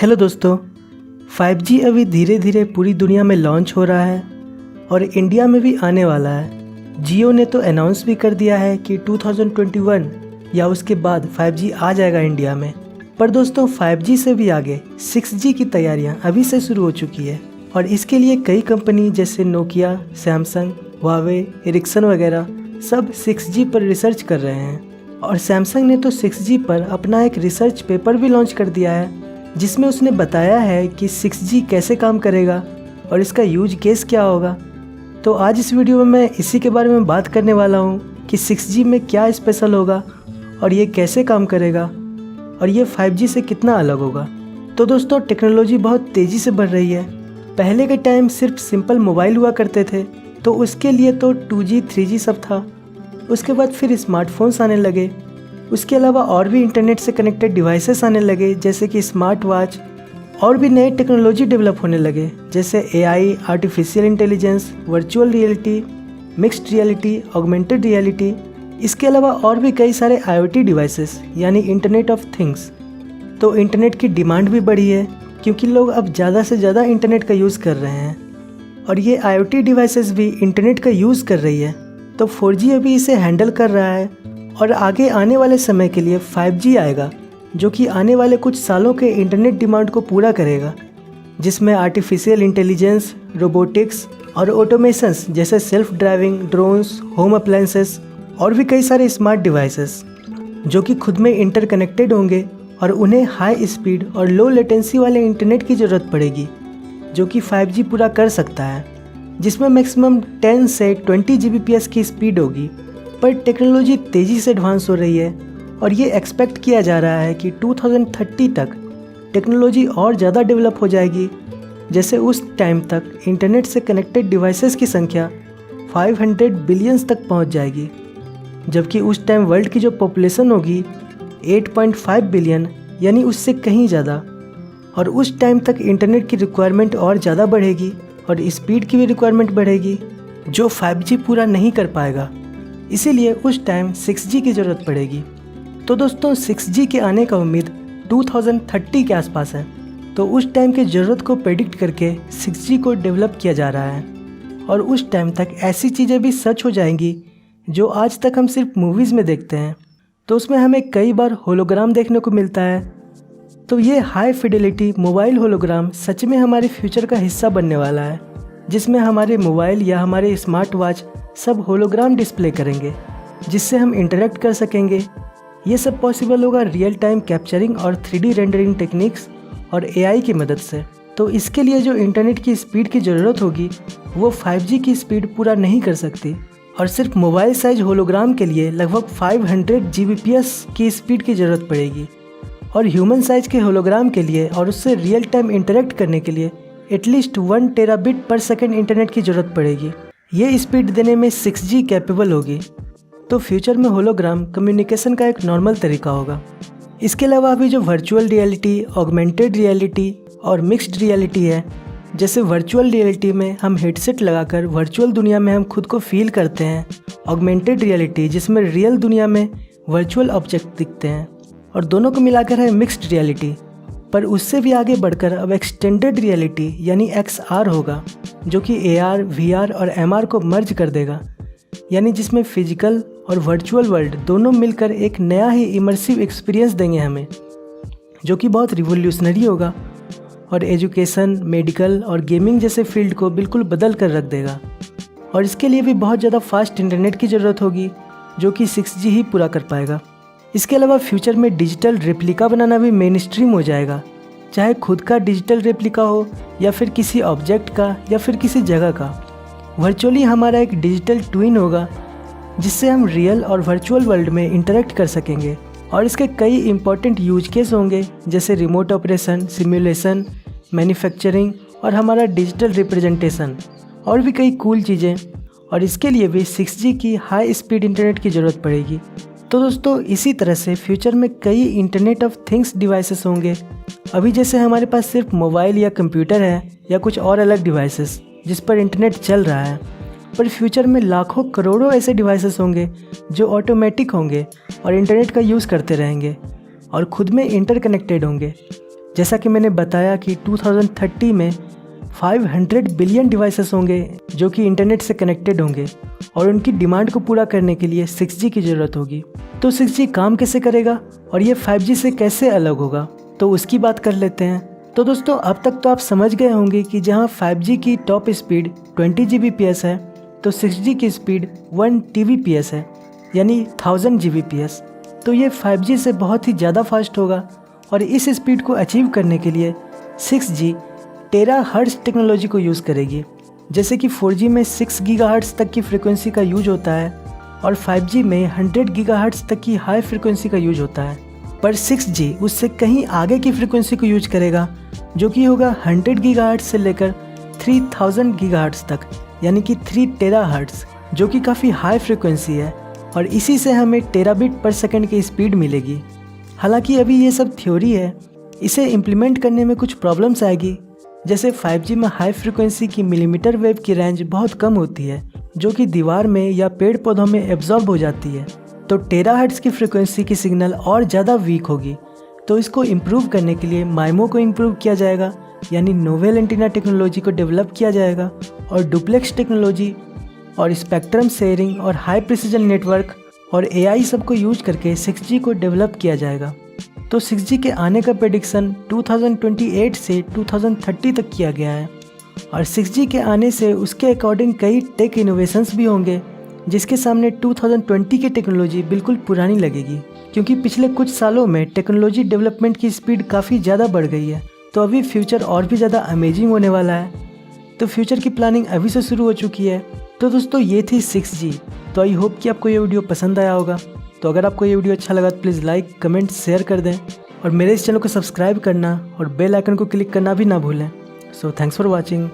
Hello दोस्तों, 5G अभी धीरे धीरे पूरी दुनिया में लॉन्च हो रहा है और इंडिया में भी आने वाला है। जियो ने तो अनाउंस भी कर दिया है कि 2021 या उसके बाद 5G आ जाएगा इंडिया में। पर दोस्तों 5G से भी आगे 6G की तैयारियां अभी से शुरू हो चुकी है और इसके लिए कई कंपनी जैसे नोकिया, सैमसंग, हुआवे, एरिक्सन वगैरह सब 6G पर रिसर्च कर रहे हैं। और सैमसंग ने तो 6G पर अपना एक रिसर्च पेपर भी लॉन्च कर दिया है जिसमें उसने बताया है कि 6G कैसे काम करेगा और इसका यूज केस क्या होगा। तो आज इस वीडियो में मैं इसी के बारे में बात करने वाला हूँ कि 6G में क्या स्पेशल होगा और ये कैसे काम करेगा और ये 5G से कितना अलग होगा। तो दोस्तों टेक्नोलॉजी बहुत तेज़ी से बढ़ रही है। पहले के टाइम सिर्फ सिंपल मोबाइल हुआ करते थे तो उसके लिए तो 2G 3G सब था। उसके बाद फिर स्मार्टफोन्स आने लगे। उसके अलावा और भी इंटरनेट से कनेक्टेड डिवाइसेस आने लगे जैसे कि स्मार्ट वॉच। और भी नए टेक्नोलॉजी डेवलप होने लगे जैसे AI, artificial intelligence, virtual reality, mixed reality, augmented reality. इसके अलावा और भी कई सारे IoT डिवाइसेस यानी इंटरनेट ऑफ थिंग्स। तो इंटरनेट की डिमांड भी बढ़ी है क्योंकि लोग अब ज़्यादा से ज़्यादा इंटरनेट का यूज़ कर रहे हैं और ये IoT डिवाइसेस भी इंटरनेट का यूज़ कर रही है। तो 4G अभी इसे हैंडल कर रहा है और आगे आने वाले समय के लिए 5G आएगा जो कि आने वाले कुछ सालों के इंटरनेट डिमांड को पूरा करेगा, जिसमें आर्टिफिशियल इंटेलिजेंस, रोबोटिक्स और ऑटोमेशंस जैसे self driving, drones, home appliances और भी कई सारे स्मार्ट डिवाइसेस जो कि खुद में इंटरकनेक्टेड होंगे और उन्हें हाई स्पीड और लो लेटेंसी वाले इंटरनेट की ज़रूरत पड़ेगी जो कि 5G पूरा कर सकता है, जिसमें मैक्सिमम 10 से 20 Gbps की स्पीड होगी। पर टेक्नोलॉजी तेज़ी से एडवांस हो रही है और ये एक्सपेक्ट किया जा रहा है कि 2030 तक टेक्नोलॉजी और ज़्यादा डेवलप हो जाएगी। जैसे उस टाइम तक इंटरनेट से कनेक्टेड डिवाइसेस की संख्या 500 बिलियंस तक पहुंच जाएगी, जबकि उस टाइम वर्ल्ड की जो पॉपुलेशन होगी 8.5 बिलियन यानी उससे कहीं ज़्यादा। और उस टाइम तक इंटरनेट की रिक्वायरमेंट और ज़्यादा बढ़ेगी और स्पीड की भी रिक्वायरमेंट बढ़ेगी जो 5G पूरा नहीं कर पाएगा। इसीलिए उस टाइम 6G की ज़रूरत पड़ेगी। तो दोस्तों 6G के आने का उम्मीद 2030 के आसपास है। तो उस टाइम की ज़रूरत को प्रेडिक्ट करके 6G को डेवलप किया जा रहा है और उस टाइम तक ऐसी चीज़ें भी सच हो जाएंगी जो आज तक हम सिर्फ मूवीज़ में देखते हैं। तो उसमें हमें कई बार होलोग्राम देखने को मिलता है। तो ये हाई फिडेलिटी मोबाइल होलोग्राम सच में हमारे फ्यूचर का हिस्सा बनने वाला है, जिसमें हमारे मोबाइल या हमारे स्मार्ट वॉच सब होलोग्राम डिस्प्ले करेंगे जिससे हम इंटरेक्ट कर सकेंगे। ये सब पॉसिबल होगा रियल टाइम कैप्चरिंग और 3D रेंडरिंग टेक्निक्स और AI की मदद से। तो इसके लिए जो इंटरनेट की स्पीड की ज़रूरत होगी वो 5G की स्पीड पूरा नहीं कर सकती और सिर्फ मोबाइल साइज होलोग्राम के लिए लगभग 500 Gbps की स्पीड की ज़रूरत पड़ेगी और ह्यूमन साइज के होलोग्राम के लिए और उससे रियल टाइम इंटरेक्ट करने के लिए एटलीस्ट 1 टेराबिट पर सेकेंड इंटरनेट की ज़रूरत पड़ेगी। ये स्पीड देने में 6G कैपेबल होगी। तो फ्यूचर में होलोग्राम कम्युनिकेशन का एक नॉर्मल तरीका होगा। इसके अलावा अभी जो वर्चुअल रियलिटी, ऑगमेंटेड रियलिटी और मिक्स्ड रियलिटी है, जैसे वर्चुअल रियलिटी में हम हेडसेट लगाकर वर्चुअल दुनिया में हम खुद को फील करते हैं, ऑगमेंटेड रियलिटी जिसमें रियल दुनिया में वर्चुअल ऑब्जेक्ट दिखते हैं, और दोनों को मिलाकर है मिक्स्ड रियलिटी। पर उससे भी आगे बढ़कर अब एक्सटेंडेड रियलिटी यानी XR होगा जो कि AR, VR और MR को मर्ज कर देगा, यानी जिसमें फिजिकल और वर्चुअल वर्ल्ड दोनों मिलकर एक नया ही इमर्सिव एक्सपीरियंस देंगे हमें, जो कि बहुत रिवोल्यूशनरी होगा और एजुकेशन, मेडिकल और गेमिंग जैसे फील्ड को बिल्कुल बदल कर रख देगा। और इसके लिए भी बहुत ज़्यादा फास्ट इंटरनेट की ज़रूरत होगी जो कि 6G ही पूरा कर पाएगा। इसके अलावा फ्यूचर में डिजिटल रेप्लिका बनाना भी मेन स्ट्रीम हो जाएगा, चाहे खुद का डिजिटल रेप्लिका हो या फिर किसी ऑब्जेक्ट का या फिर किसी जगह का। वर्चुअली हमारा एक डिजिटल ट्विन होगा जिससे हम रियल और वर्चुअल वर्ल्ड में इंटरेक्ट कर सकेंगे और इसके कई इंपॉर्टेंट यूज केस होंगे जैसे रिमोट ऑपरेशन, सिमुलेशन, मैन्युफैक्चरिंग और हमारा डिजिटल रिप्रेजेंटेशन और भी कई कूल चीज़ें। और इसके लिए भी 6G की हाई स्पीड इंटरनेट की ज़रूरत पड़ेगी। तो दोस्तों इसी तरह से फ्यूचर में कई इंटरनेट ऑफ थिंग्स डिवाइसेस होंगे। अभी जैसे हमारे पास सिर्फ मोबाइल या कंप्यूटर है या कुछ और अलग डिवाइसेस जिस पर इंटरनेट चल रहा है, पर फ्यूचर में लाखों करोड़ों ऐसे डिवाइसेस होंगे जो ऑटोमेटिक होंगे और इंटरनेट का यूज़ करते रहेंगे और खुद में इंटरकनेक्टेड होंगे। जैसा कि मैंने बताया कि 2030 में 500 बिलियन डिवाइसेस होंगे जो कि इंटरनेट से कनेक्टेड होंगे और उनकी डिमांड को पूरा करने के लिए 6G की ज़रूरत होगी। तो 6G काम कैसे करेगा और ये 5G से कैसे अलग होगा, तो उसकी बात कर लेते हैं। तो दोस्तों, अब तक तो आप समझ गए होंगे कि जहां 5G की टॉप स्पीड 20 Gbps है, तो 6G की स्पीड 1 Tbps है, यानी 1000 Gbps। तो ये 5G से बहुत ही ज़्यादा फास्ट होगा और इस स्पीड को अचीव करने के लिए 6G टेराहर्ट्ज़ टेक्नोलॉजी को यूज़ करेगी। जैसे कि 4G में 6 गीगाहर्ट्ज़ तक की फ्रिक्वेंसी का यूज होता है और 5G में 100 गीगाहर्ट्ज़ तक की हाई फ्रिक्वेंसी का यूज होता है, पर 6G उससे कहीं आगे की फ्रिक्वेंसी को यूज करेगा जो कि होगा 100 गीगाहर्ट्ज़ से लेकर 3000 गीगाहर्ट्ज़ तक, यानी कि 3 टेराहर्ट्ज़, जो कि काफ़ी हाई फ्रिक्वेंसी है और इसी से हमें टेराबिट पर सेकंड की स्पीड मिलेगी। हालांकि अभी ये सब थ्योरी है, इसे इम्प्लीमेंट करने में कुछ प्रॉब्लम्स आएगी। जैसे 5G में हाई फ्रिक्वेंसी की मिलीमीटर वेव की रेंज बहुत कम होती है जो कि दीवार में या पेड़ पौधों में एब्जॉर्ब हो जाती है, तो टेराहर्ट्ज़ की फ्रिक्वेंसी की सिग्नल और ज़्यादा वीक होगी। तो इसको इम्प्रूव करने के लिए माइमो को इम्प्रूव किया जाएगा, यानी नोवेल एंटीना टेक्नोलॉजी को डेवलप किया जाएगा और डुप्लेक्स टेक्नोलॉजी और स्पेक्ट्रम शेयरिंग और हाई प्रिसीजन नेटवर्क और AI सबको यूज करके 6G को डेवलप किया जाएगा। तो 6G के आने का प्रेडिक्शन 2028 से 2030 तक किया गया है और 6G के आने से उसके अकॉर्डिंग कई टेक इनोवेशंस भी होंगे जिसके सामने 2020 की टेक्नोलॉजी बिल्कुल पुरानी लगेगी, क्योंकि पिछले कुछ सालों में टेक्नोलॉजी डेवलपमेंट की स्पीड काफ़ी ज़्यादा बढ़ गई है। तो अभी फ्यूचर और भी ज़्यादा अमेजिंग होने वाला है। तो फ्यूचर की प्लानिंग अभी से शुरू हो चुकी है। तो दोस्तों, ये थी 6G। तो आई होप कि आपको ये वीडियो पसंद आया होगा। तो अगर आपको ये वीडियो अच्छा लगा तो प्लीज़ लाइक, कमेंट, शेयर कर दें और मेरे इस चैनल को सब्सक्राइब करना और बेल आइकन को क्लिक करना भी ना भूलें। So thanks for watching.